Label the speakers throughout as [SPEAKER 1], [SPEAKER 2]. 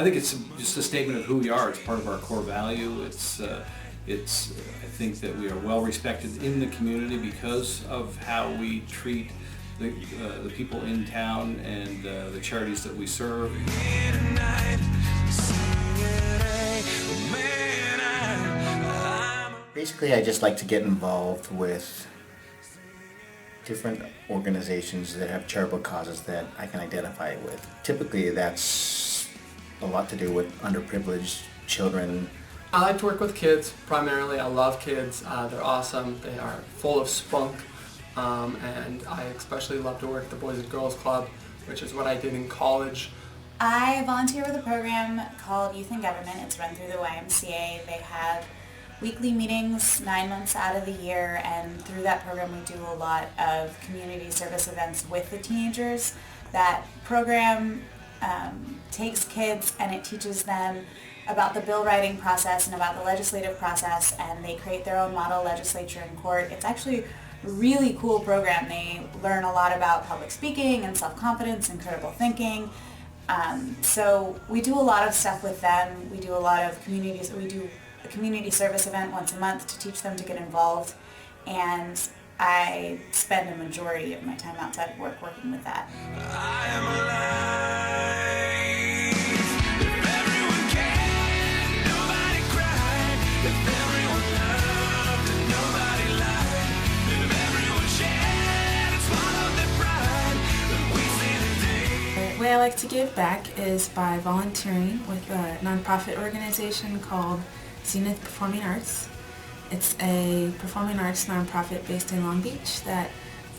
[SPEAKER 1] think it's just a statement of who we are. It's part of our core value. I think that we are well respected in the community because of how we treat the people in town and the charities that we serve.
[SPEAKER 2] Basically, I just like to get involved with different organizations that have charitable causes that I can identify with. Typically, that's a lot to do with underprivileged children.
[SPEAKER 3] I like to work with kids primarily. I love kids. They're awesome. They are full of spunk. And I especially love to work at the Boys and Girls Club, which is what I did in college.
[SPEAKER 4] I volunteer with a program called Youth in Government. It's run through the YMCA. They have weekly meetings 9 months out of the year, and through that program we do a lot of community service events with the teenagers. That program takes kids and it teaches them about the bill writing process and about the legislative process, and they create their own model legislature in court. It's actually a really cool program. They learn a lot about public speaking and self-confidence and critical thinking. So we do a lot of stuff with them. We do a lot of communities. We do a community service event once a month to teach them to get involved, and I spend a majority of my time outside of work working with that.
[SPEAKER 5] I am alive. If everyone cared, nobody cried. If everyone loved and nobody lied. If everyone shared and swallowed their pride, then we see the day.
[SPEAKER 6] The way I like to give back is by volunteering with a nonprofit organization called Zenith Performing Arts. It's a performing arts nonprofit based in Long Beach that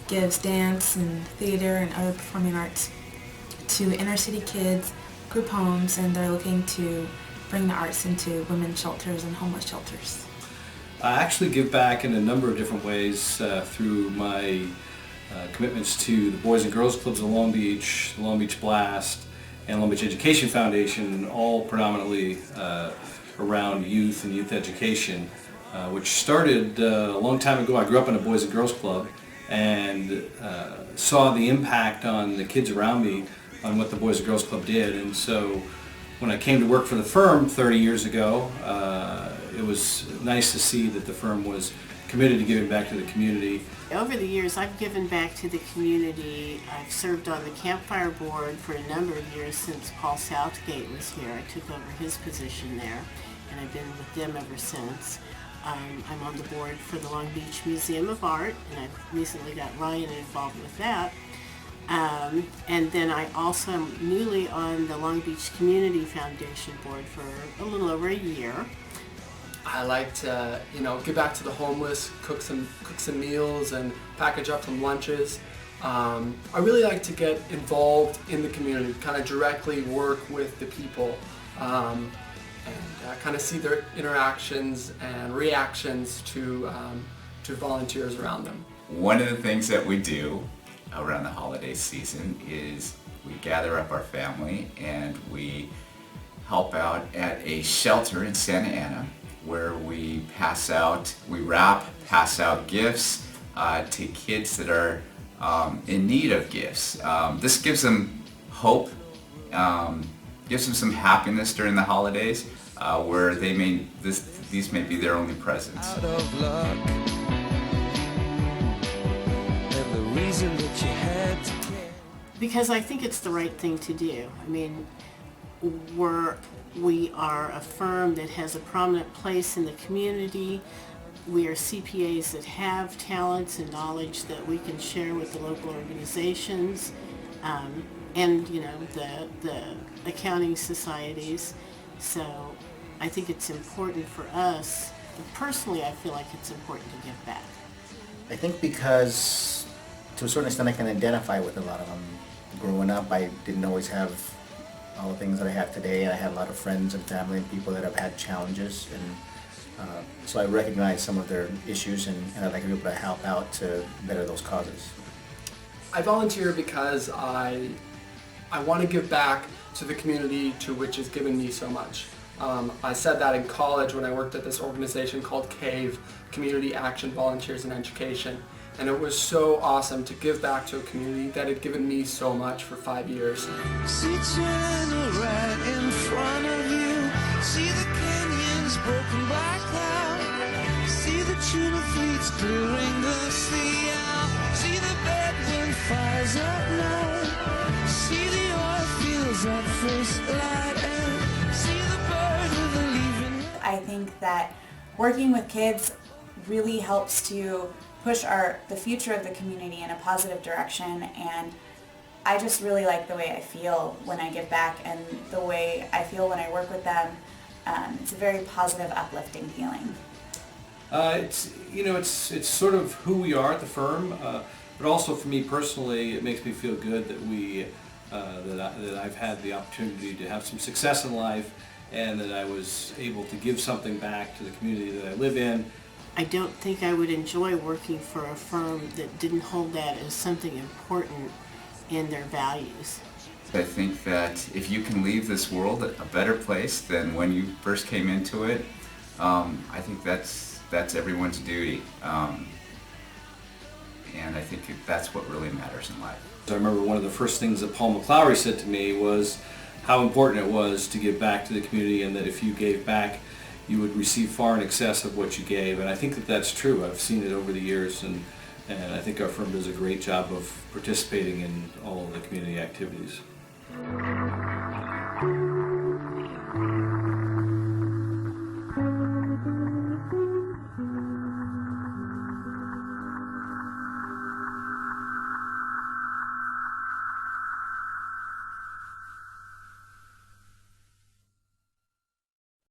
[SPEAKER 6] gives dance and theater and other performing arts to inner city kids, group homes, and they're looking to bring the arts into women's shelters and homeless shelters.
[SPEAKER 1] I actually give back in a number of different ways through my commitments to the Boys and Girls Clubs of Long Beach, the Long Beach Blast, and Long Beach Education Foundation, all predominantly around youth and youth education, which started a long time ago. I grew up in a Boys and Girls Club and saw the impact on the kids around me on what the Boys and Girls Club did. And so when I came to work for the firm 30 years ago, it was nice to see that the firm was committed to giving back to the community.
[SPEAKER 7] Over the years, I've given back to the community. I've served on the Campfire Board for a number of years since Paul Southgate was here. I took over his position there, and I've been with them ever since. I'm on the board for the Long Beach Museum of Art, and I've recently got Ryan involved with that. And then I also am newly on the Long Beach Community Foundation board for a little over a year.
[SPEAKER 3] I like to, give back to the homeless, cook some meals and package up some lunches. I really like to get involved in the community, kind of directly work with the people, and kind of see their interactions and reactions to volunteers around them.
[SPEAKER 8] One of the things that we do around the holiday season is we gather up our family and we help out at a shelter in Santa Ana, where we pass out gifts to kids that are in need of gifts. This gives them hope, gives them some happiness during the holidays, where these may be their only presents.
[SPEAKER 5] Out of luck. And the reason that you had to care.
[SPEAKER 7] Because I think it's the right thing to do. I mean, we are a firm that has a prominent place in the community. We are CPAs that have talents and knowledge that we can share with the local organizations, and the accounting societies. So I think it's important for us. Personally, I feel like it's important to give back.
[SPEAKER 2] I think because to a certain extent I can identify with a lot of them. Growing up, I didn't always have all the things that I have today. I had a lot of friends and family and people that have had challenges, and so I recognize some of their issues, and I'd like to be able to help out to better those causes.
[SPEAKER 3] I volunteer because I want to give back to the community to which has given me so much. I said that in college when I worked at this organization called CAVE, Community Action Volunteers in Education. and it was so awesome to give back to a community that had given me so much for 5 years.
[SPEAKER 5] See China right in front of you. See the canyons broken by cloud. See the tuna fleets clearing the sea out. See the bedroom fires at night. See the oil fields at first light. And see the bird with a leaving.
[SPEAKER 4] I think that working with kids really helps to push the future of the community in a positive direction, and I just really like the way I feel when I give back and the way I feel when I work with them. It's a very positive, uplifting feeling.
[SPEAKER 1] It's sort of who we are at the firm, but also for me personally, it makes me feel good that that I've had the opportunity to have some success in life, and that I was able to give something back to the community that I live in.
[SPEAKER 7] I don't think I would enjoy working for a firm that didn't hold that as something important in their values.
[SPEAKER 8] I think that if you can leave this world a better place than when you first came into it, I think that's everyone's duty. And I think that's what really matters in life.
[SPEAKER 1] I remember one of the first things that Paul McClowry said to me was how important it was to give back to the community, and that if you gave back, you would receive far in excess of what you gave. And I think that that's true. I've seen it over the years, and I think our firm does a great job of participating in all of the community activities.